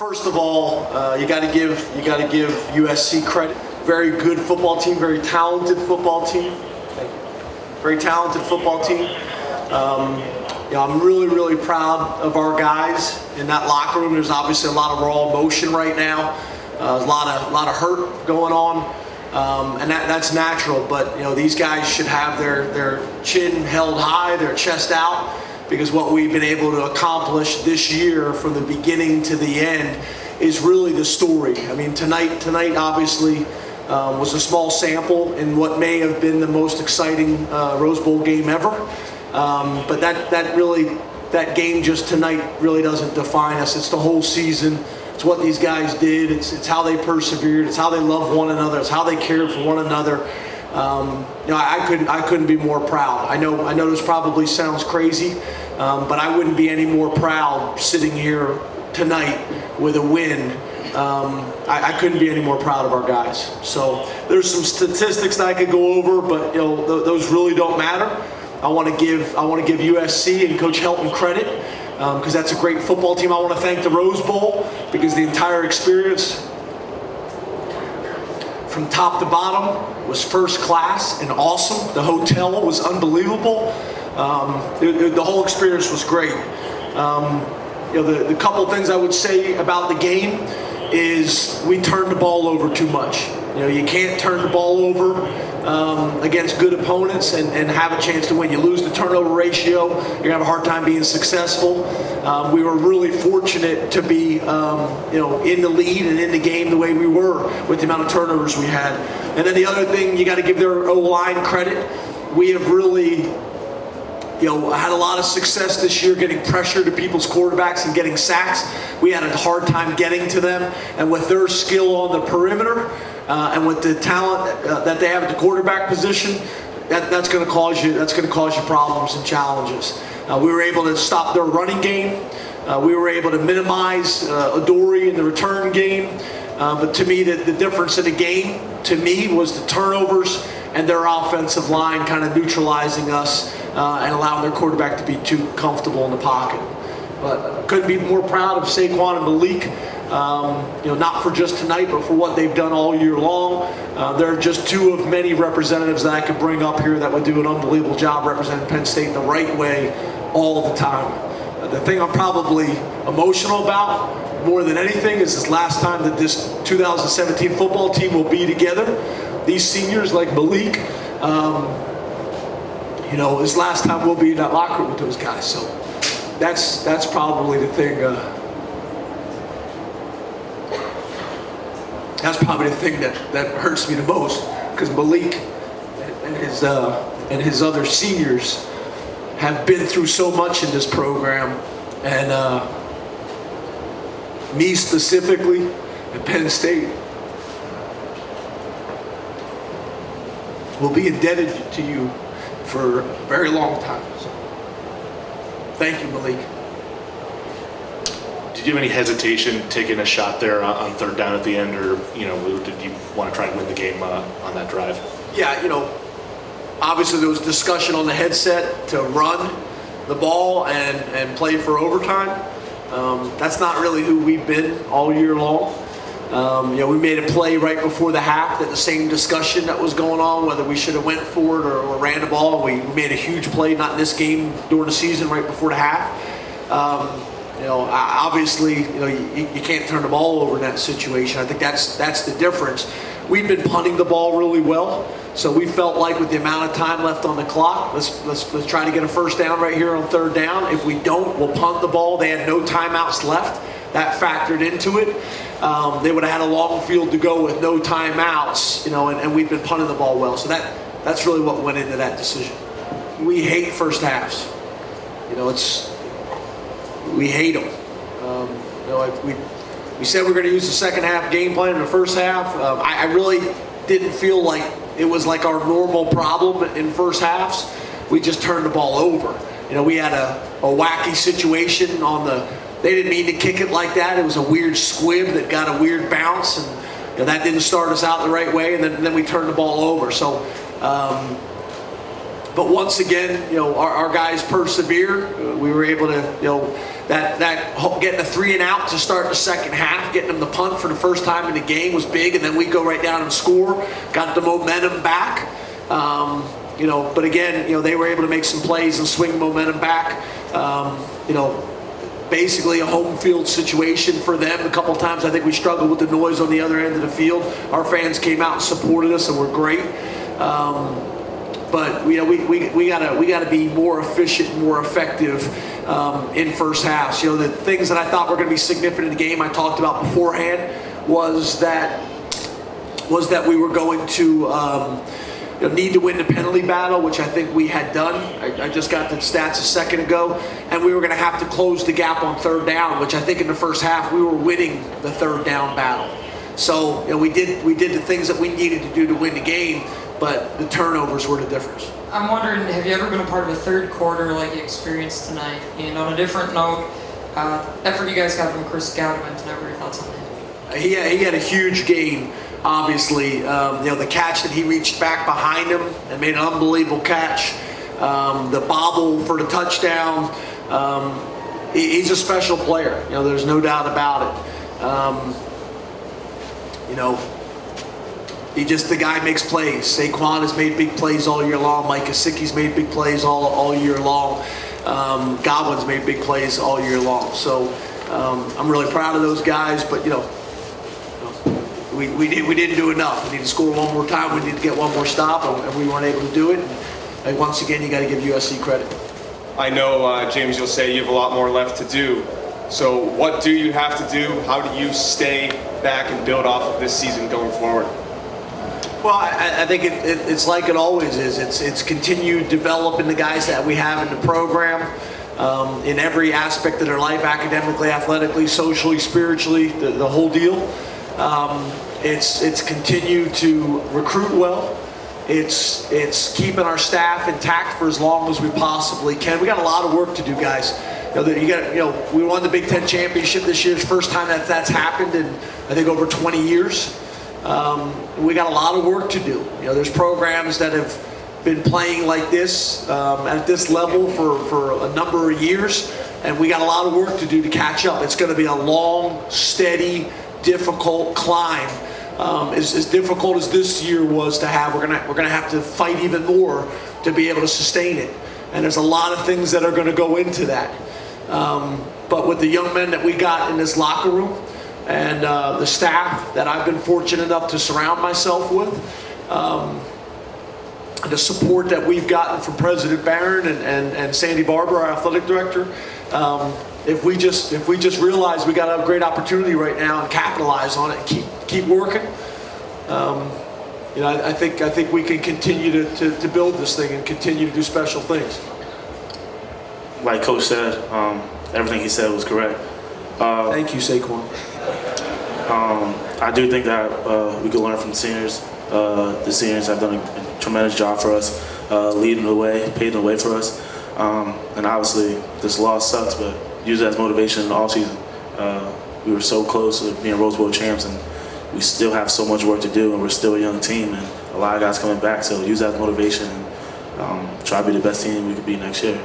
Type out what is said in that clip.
First of all, you got to give USC credit. Very good football team, very talented football team. Very talented football team. I'm really proud of our guys in that locker room. There's obviously a lot of raw emotion right now. There's a lot of hurt going on, and that's natural. But these guys should have their chin held high, their chest out, because what we've been able to accomplish this year from the beginning to the end is really the story. I mean, tonight obviously was a small sample in what may have been the most exciting Rose Bowl game ever. But that game just tonight really doesn't define us. It's the whole season. It's what these guys did. It's how they persevered. It's how they loved one another. It's how they cared for one another. I couldn't be more proud. I know this probably sounds crazy, but I wouldn't be any more proud sitting here tonight with a win. I couldn't be any more proud of our guys. So there's some statistics that I could go over, but those really don't matter. I want to give USC and Coach Helton credit because that's a great football team. I want to thank the Rose Bowl because the entire experience from top to bottom was first class and awesome. The hotel was unbelievable. The whole experience was great. The couple things I would say about the game is we turned the ball over too much. You can't turn the ball over against good opponents and have a chance to win. You lose the turnover ratio, you're going to have a hard time being successful. We were really fortunate to be in the lead and in the game the way we were with the amount of turnovers we had. And then the other thing, you got to give their O-line credit. We have really had a lot of success this year getting pressure to people's quarterbacks and getting sacks. We had a hard time getting to them, and with their skill on the perimeter and with the talent that they have at the quarterback position, that's going to cause you problems and challenges. We were able to stop their running game. We were able to minimize Adoree in the return game. But to me, the difference in the game, to me, was the turnovers and their offensive line kind of neutralizing us and allowing their quarterback to be too comfortable in the pocket. But I couldn't be more proud of Saquon and Malik, not for just tonight, but for what they've done all year long. They're just two of many representatives that I could bring up here that would do an unbelievable job representing Penn State the right way all the time. The thing I'm probably emotional about more than anything is this last time that this 2017 football team will be together. These seniors like Malik, this last time we'll be in that locker room with those guys. So that's probably the thing. That's probably the thing that hurts me the most, because Malik and his other seniors have been through so much in this program, and me specifically at Penn State will be indebted to you for a very long time. So, thank you, Malik. Did you have any hesitation taking a shot there on third down at the end, or did you want to try and win the game on that drive? Yeah, obviously there was discussion on the headset to run the ball and play for overtime. That's not really who we've been all year long. We made a play right before the half that the same discussion that was going on, whether we should have went for it or ran the ball. We made a huge play, not in this game, during the season, right before the half. Obviously, you can't turn the ball over in that situation. I think that's the difference. We've been punting the ball really well, so we felt like with the amount of time left on the clock, let's try to get a first down right here on third down. If we don't, we'll punt the ball. They had no timeouts left. That factored into it. They would have had a long field to go with no timeouts, and we've been punting the ball well. So that's really what went into that decision. We hate first halves. We hate them. We said we're going to use the second half game plan in the first half. I really didn't feel like it was like our normal problem in first halves. We just turned the ball over. We had a wacky situation on they didn't mean to kick it like that. It was a weird squib that got a weird bounce, and that didn't start us out the right way, and then we turned the ball over. So, but once again, our guys persevered. We were able to, getting a 3 and out to start the second half, getting them the punt for the first time in the game was big, and then we go right down and score, got the momentum back. But again, they were able to make some plays and swing momentum back. Basically a home field situation for them. A couple times I think we struggled with the noise on the other end of the field. Our fans came out and supported us and were great. But we gotta be more efficient, more effective in first halves. The things that I thought were going to be significant in the game I talked about beforehand was that we were going to need to win the penalty battle, which I think we had done. I just got the stats a second ago, and we were going to have to close the gap on third down, which I think in the first half we were winning the third down battle. So we did the things that we needed to do to win the game, but the turnovers were the difference. I'm wondering, have you ever been a part of a third quarter like you experienced tonight? And on a different note, effort you guys got from Chris Godwin tonight, what are your thoughts on that? He had a huge game. Obviously, the catch that he reached back behind him and made an unbelievable catch. The bobble for the touchdown. He's a special player. There's no doubt about it. The guy makes plays. Saquon has made big plays all year long. Mike Gesicki's made big plays all year long. Godwin's made big plays all year long. So I'm really proud of those guys. But we didn't do enough. We need to score one more time. We need to get one more stop, and we weren't able to do it. And once again, you got to give USC credit. I know, James, you'll say you have a lot more left to do. So what do you have to do? How do you stay back and build off of this season going forward? Well, I think it's like it always is. It's continued developing the guys that we have in the program in every aspect of their life, academically, athletically, socially, spiritually, the whole deal. It's continued to recruit well. It's keeping our staff intact for as long as we possibly can. We got a lot of work to do, guys. We won the Big Ten championship this year. It's the first time that's happened in I think over 20 years. We got a lot of work to do. There's programs that have been playing like this at this level for a number of years, and we got a lot of work to do to catch up. It's going to be a long, steady, difficult climb. As difficult as this year was to have, we're gonna have to fight even more to be able to sustain it. And there's a lot of things that are going to go into that. But with the young men that we got in this locker room, and the staff that I've been fortunate enough to surround myself with, the support that we've gotten from President Barron and Sandy Barber, our athletic director, if we just realize we got a great opportunity right now and capitalize on it and keep working, I think we can continue to build this thing and continue to do special things. Like Coach said, everything he said was correct. Thank you, Saquon. I do think that we could learn from the seniors. The seniors have done a tremendous job for us, leading the way, paving the way for us. And obviously, this loss sucks, but use it as motivation in the offseason. We were so close to being Rose Bowl champs, and we still have so much work to do, and we're still a young team, and a lot of guys coming back. So use that as motivation and try to be the best team we could be next year.